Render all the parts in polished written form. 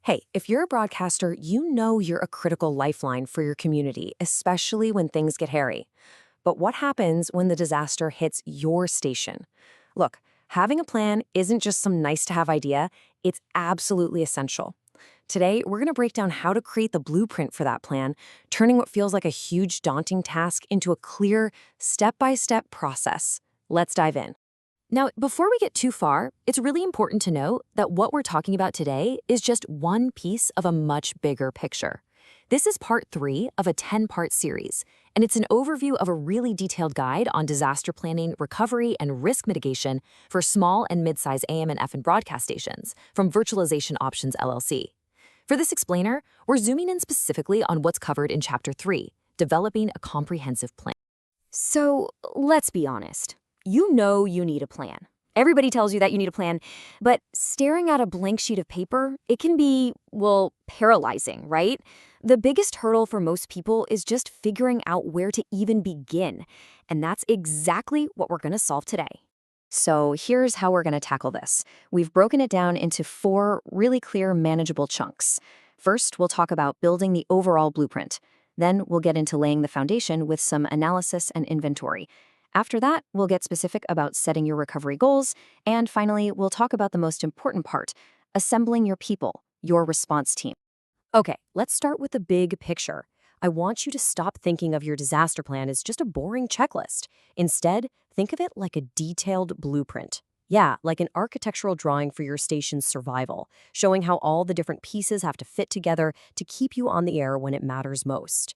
Hey, if you're a broadcaster, you know you're a critical lifeline for your community, especially when things get hairy. But what happens when the disaster hits your station? Look, having a plan isn't just some nice to have idea, it's absolutely essential. Today, we're going to break down how to create the blueprint for that plan, turning what feels like a huge, daunting task into a clear, step by step process. Let's dive in. Now, before we get too far, it's really important to note that what we're talking about today is just one piece of a much bigger picture. This is part 3 of a 10-part series, and it's an overview of a really detailed guide on disaster planning, recovery, and risk mitigation for small and mid-size AM and FM broadcast stations from Virtualization Options LLC. For this explainer, we're zooming in specifically on what's covered in Chapter 3, Developing a Comprehensive Plan. So, let's be honest. You know you need a plan. Everybody tells you that you need a plan, but staring at a blank sheet of paper, it can be, well, paralyzing, right? The biggest hurdle for most people is just figuring out where to even begin, and that's exactly what we're going to solve today. So here's how we're going to tackle this. We've broken it down into 4 really clear, manageable chunks. First, we'll talk about building the overall blueprint. Then we'll get into laying the foundation with some analysis and inventory. After that, we'll get specific about setting your recovery goals, and finally, we'll talk about the most important part, assembling your people, your response team. Okay, let's start with the big picture. I want you to stop thinking of your disaster plan as just a boring checklist. Instead, think of it like a detailed blueprint. Yeah, like an architectural drawing for your station's survival, showing how all the different pieces have to fit together to keep you on the air when it matters most.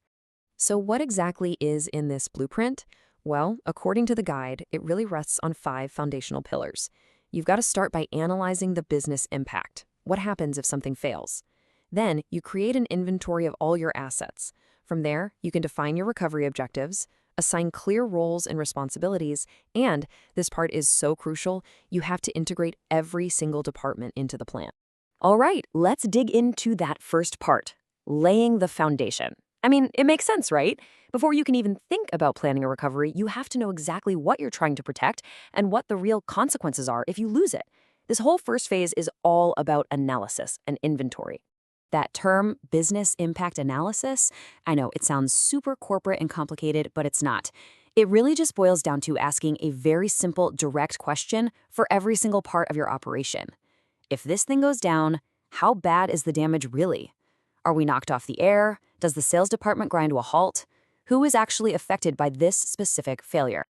So what exactly is in this blueprint? Well, according to the guide, it really rests on 5 foundational pillars. You've got to start by analyzing the business impact. What happens if something fails? Then, you create an inventory of all your assets. From there, you can define your recovery objectives, assign clear roles and responsibilities, and, this part is so crucial, you have to integrate every single department into the plan. All right, let's dig into that first part, laying the foundation. I mean, it makes sense, right? Before you can even think about planning a recovery, you have to know exactly what you're trying to protect and what the real consequences are if you lose it. This whole first phase is all about analysis and inventory. That term, business impact analysis, I know it sounds super corporate and complicated, but it's not. It really just boils down to asking a very simple, direct question for every single part of your operation. If this thing goes down, how bad is the damage really? Are we knocked off the air? Does the sales department grind to a halt? Who is actually affected by this specific failure?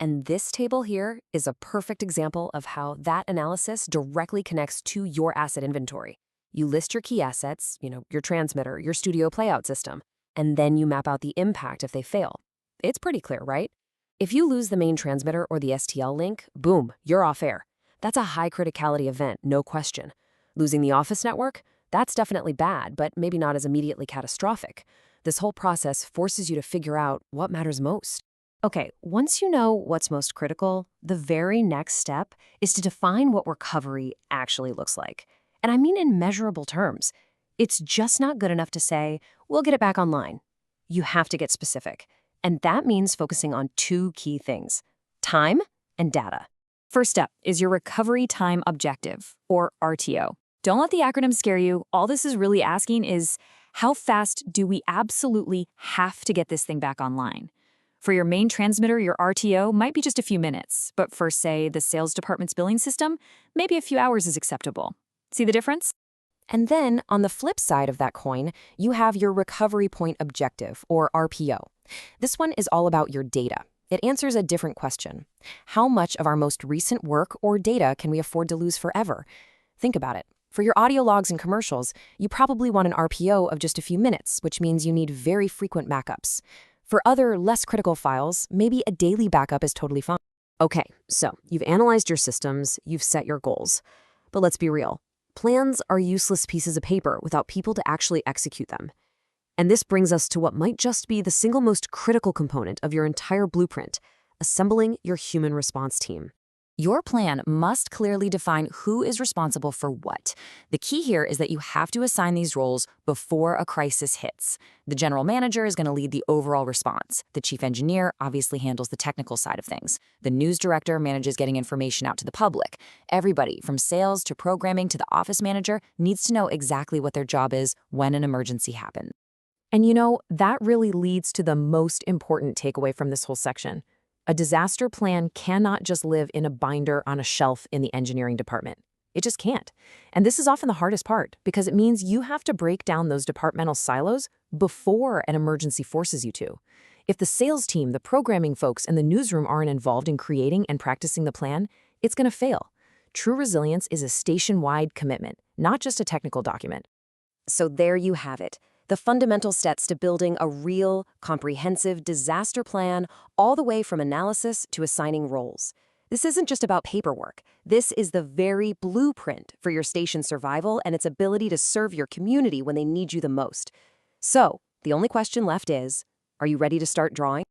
And this table here is a perfect example of how that analysis directly connects to your asset inventory. You list your key assets, your transmitter, your studio playout system, and then you map out the impact if they fail. It's pretty clear, right? If you lose the main transmitter or the STL link, boom, you're off air. That's a high criticality event, no question. Losing the office network? That's definitely bad, but maybe not as immediately catastrophic. This whole process forces you to figure out what matters most. Okay, once you know what's most critical, the very next step is to define what recovery actually looks like. And I mean in measurable terms. It's just not good enough to say, we'll get it back online. You have to get specific. And that means focusing on 2 key things, time and data. First step is your recovery time objective, or RTO. Don't let the acronym scare you. All this is really asking is, how fast do we absolutely have to get this thing back online? For your main transmitter, your RTO might be just a few minutes, but for, say, the sales department's billing system, maybe a few hours is acceptable. See the difference? And then, on the flip side of that coin, you have your recovery point objective, or RPO. This one is all about your data. It answers a different question. How much of our most recent work or data can we afford to lose forever? Think about it. For your audio logs and commercials, you probably want an RPO of just a few minutes, which means you need very frequent backups. For other, less critical files, maybe a daily backup is totally fine. Okay, so you've analyzed your systems, you've set your goals. But let's be real. Plans are useless pieces of paper without people to actually execute them. And this brings us to what might just be the single most critical component of your entire blueprint, assembling your human response team. Your plan must clearly define who is responsible for what. The key here is that you have to assign these roles before a crisis hits. The general manager is going to lead the overall response. The chief engineer obviously handles the technical side of things. The news director manages getting information out to the public. Everybody, from sales to programming to the office manager, needs to know exactly what their job is when an emergency happens. And that really leads to the most important takeaway from this whole section. A disaster plan cannot just live in a binder on a shelf in the engineering department. It just can't. And this is often the hardest part because it means you have to break down those departmental silos before an emergency forces you to. If the sales team, the programming folks, and the newsroom aren't involved in creating and practicing the plan, it's going to fail. True resilience is a station-wide commitment, not just a technical document. So there you have it. The fundamental steps to building a real, comprehensive disaster plan, all the way from analysis to assigning roles. This isn't just about paperwork. This is the very blueprint for your station's survival and its ability to serve your community when they need you the most. So, the only question left is, are you ready to start drawing?